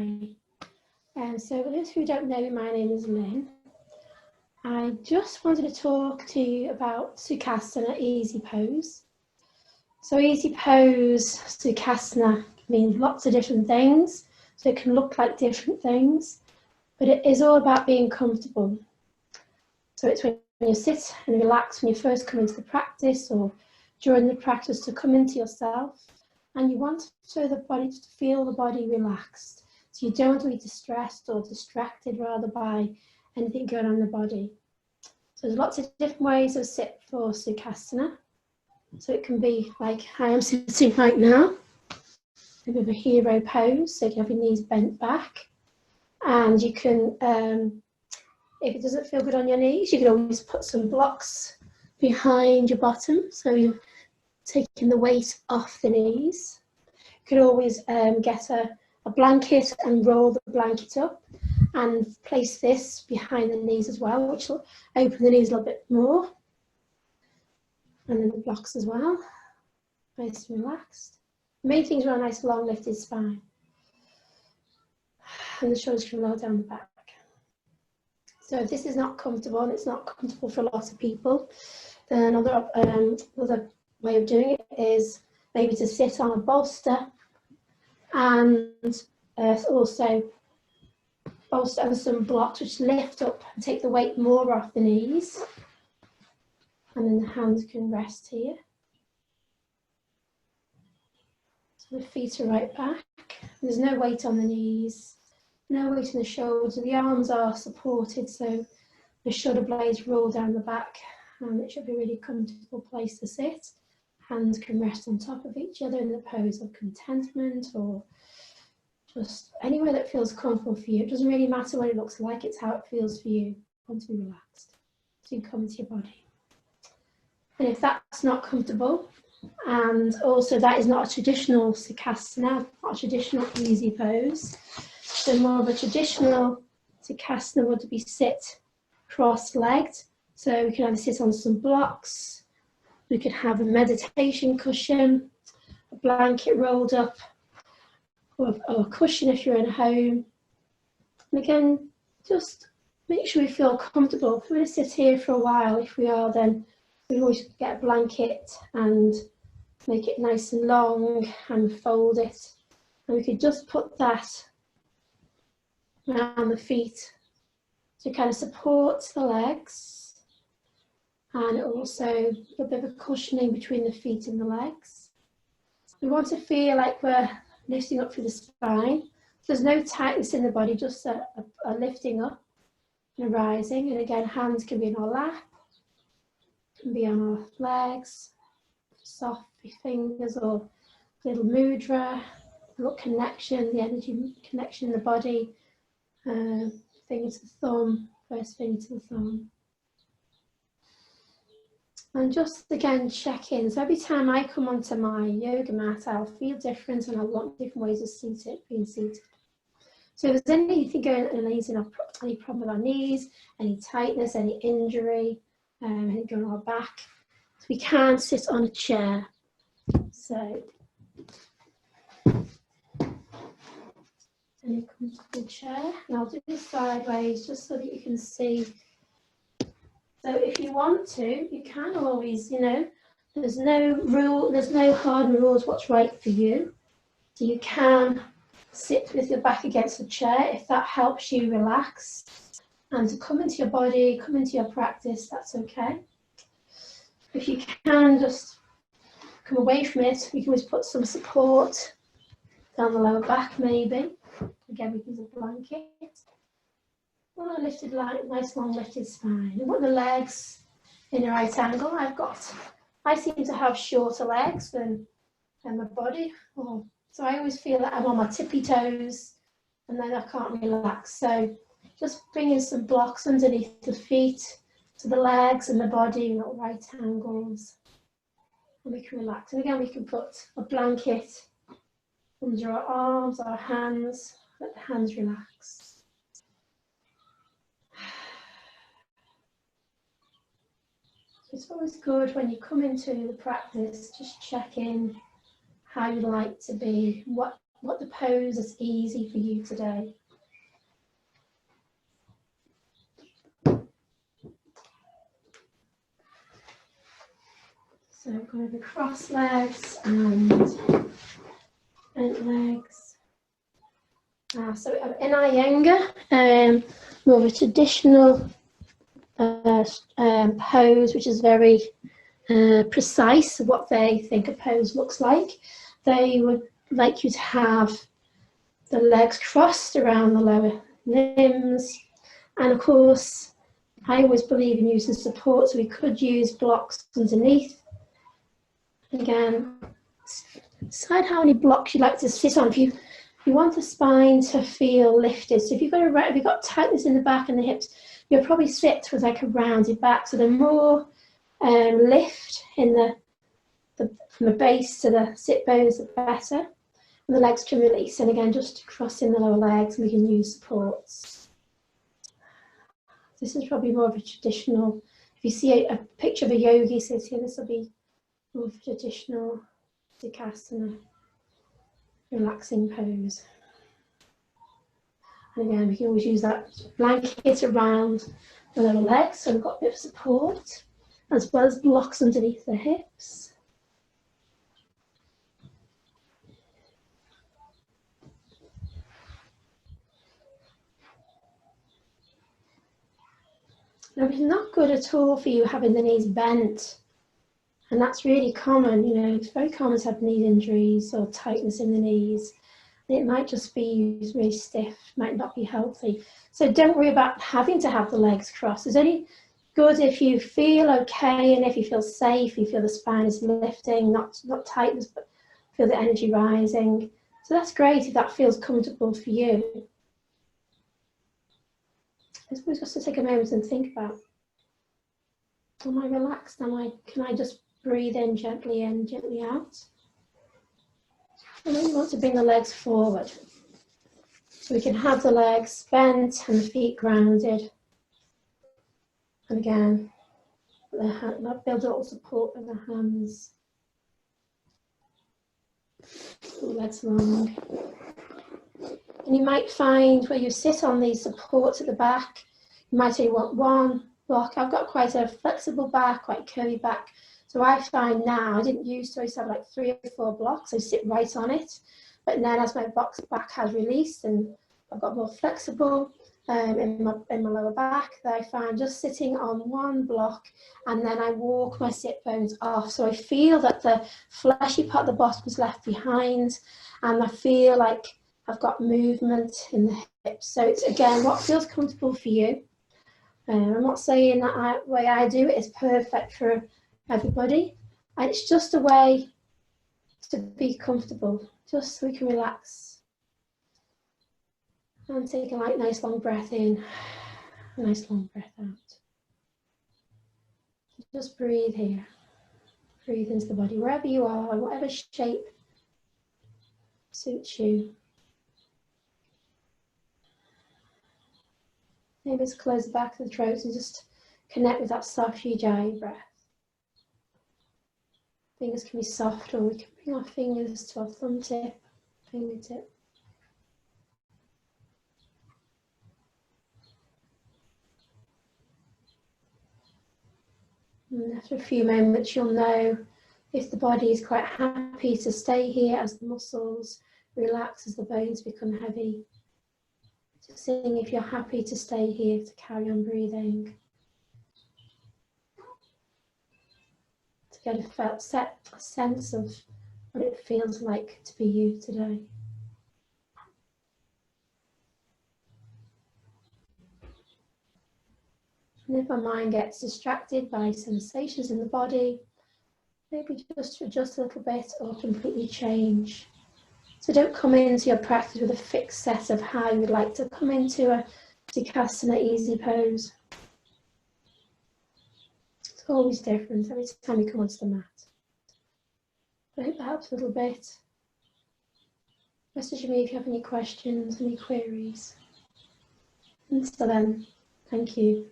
Hi. So for those who don't know me, my name is Lynn. I just wanted to talk to you about Sukasana, easy pose. So easy pose, Sukasana means lots of different things. So it can look like different things, but it is all about being comfortable. So it's when you sit and relax when you first come into the practice or during the practice to come into yourself, and you want to the body to feel the body relaxed. So you don't want to be distressed or distracted rather by anything going on in the body. So there's lots of different ways of sit for Sukasana. So it can be like I am sitting right now, a bit of a hero pose. So you can have your knees bent back, and you can, if it doesn't feel good on your knees, you can always put some blocks behind your bottom. So you're taking the weight off the knees. You can always get a blanket and roll the blanket up and place this behind the knees as well, which will open the knees a little bit more. And then the blocks as well, nice and relaxed. The main thing is around a nice long lifted spine. And the shoulders can lower down the back. So if this is not comfortable, and it's not comfortable for a lot of people, then another way of doing it is maybe to sit on a bolster and also bolster and some blocks which lift up and take the weight more off the knees. And then the hands can rest here. So the feet are right back. There's no weight on the knees, no weight on the shoulders. The arms are supported, so the shoulder blades roll down the back, and it should be a really comfortable place to sit. Hands can rest on top of each other in the pose of contentment, or just anywhere that feels comfortable for you. It doesn't really matter what it looks like, it's how it feels for you. You want to be relaxed, so you come into your body. And if that's not comfortable, and also that is not a traditional Sukasana, not a traditional easy pose, so more of a traditional Sukasana would be sit cross-legged. So we can either sit on some blocks, we could have a meditation cushion, a blanket rolled up, or a cushion if you're in a home. And again, just make sure we feel comfortable. If we're going to sit here for a while, if we are, then we always get a blanket and make it nice and long and fold it. And we could just put that around the feet to kind of support the legs, and also a bit of a cushioning between the feet and the legs. We want to feel like we're lifting up through the spine. There's no tightness in the body, just a lifting up and a rising. And again, hands can be in our lap, can be on our legs, soft fingers or little mudra, little connection, the energy connection in the body, finger to the thumb, first finger to the thumb. And just again check in. So every time I come onto my yoga mat, I'll feel different and I'll want different ways of being seated. So if there's anything going on, any problem with our knees, any tightness, any injury, anything going on our back, so we can sit on a chair. So any comfortable chair, and I'll do this sideways just so that you can see. So if you want to, you can always, there's no rule, there's no hard rules what's right for you. So you can sit with your back against the chair if that helps you relax and to come into your body, come into your practice, that's okay. If you can just come away from it, we can always put some support down the lower back maybe. Again, we can use a blanket. Well, a lifted line, nice long lifted spine. And put the legs in a right angle. I seem to have shorter legs than my body. So I always feel that I'm on my tippy toes and then I can't relax. So just bringing some blocks underneath the feet to the legs and the body, little right angles. And we can relax. And again, we can put a blanket under our arms, our hands, let the hands relax. It's always good when you come into the practice, just check in how you like to be, what what the pose is easy for you today. So kind of cross legs and bent legs. So in Iyengar, more of a traditional pose, which is very precise what they think a pose looks like. They would like you to have the legs crossed around the lower limbs, and of course I always believe in using support, so we could use blocks underneath. And again, decide how many blocks you'd like to sit on. If you want the spine to feel lifted, so if you've got tightness in the back and the hips, you'll probably sit with like a rounded back. So the more lift in from the base to the sit bones, the better. And the legs can release. And again, just crossing the lower legs, we can use supports. This is probably more of a traditional, if you see a picture of a yogi sitting, this will be more of a traditional Sukasana, relaxing pose. And again, we can always use that blanket around the lower legs, so we've got a bit of support, as well as blocks underneath the hips. Now, it's not good at all for you having the knees bent, and that's really common. You know, it's very common to have knee injuries or tightness in the knees. It might just be really stiff, might not be healthy. So don't worry about having to have the legs crossed. It's only good if you feel okay and if you feel safe, you feel the spine is lifting, not tightness, but feel the energy rising. So that's great if that feels comfortable for you. I suppose just to take a moment and think about, am I relaxed? Can I just breathe in, gently out? And then you want to bring the legs forward. So we can have the legs bent and the feet grounded. And again, build a little support with the hands. The legs long. And you might find where you sit on these supports at the back, you might only want one block. I've got quite a flexible back, quite curvy back. So I find now, I didn't used to, I used to have like 3 or 4 blocks, I sit right on it. But then as my back has released and I've got more flexible in my lower back, that I find just sitting on one block, and then I walk my sit bones off. So I feel that the fleshy part of the bottom is left behind, and I feel like I've got movement in the hips. So it's, again, what feels comfortable for you. I'm not saying that way I do it is perfect for everybody. And it's just a way to be comfortable, just so we can relax. And take a nice long breath in, a nice long breath out. Just breathe here. Breathe into the body, wherever you are, whatever shape suits you. Maybe just close the back of the throat and just connect with that soft Ujjayi breath. Fingers can be soft, or we can bring our fingers to our thumb tip, fingertip. And after a few moments, you'll know if the body is quite happy to stay here as the muscles relax, as the bones become heavy. Just seeing if you're happy to stay here to carry on breathing. To get a sense of what it feels like to be you today. And if our mind gets distracted by sensations in the body, maybe just adjust a little bit or completely change. So don't come into your practice with a fixed set of how you would like to come into a Sukasana easy pose. It's always different every time you come onto the mat. I hope that helps a little bit. Message me if you have any questions, any queries. Until then, thank you.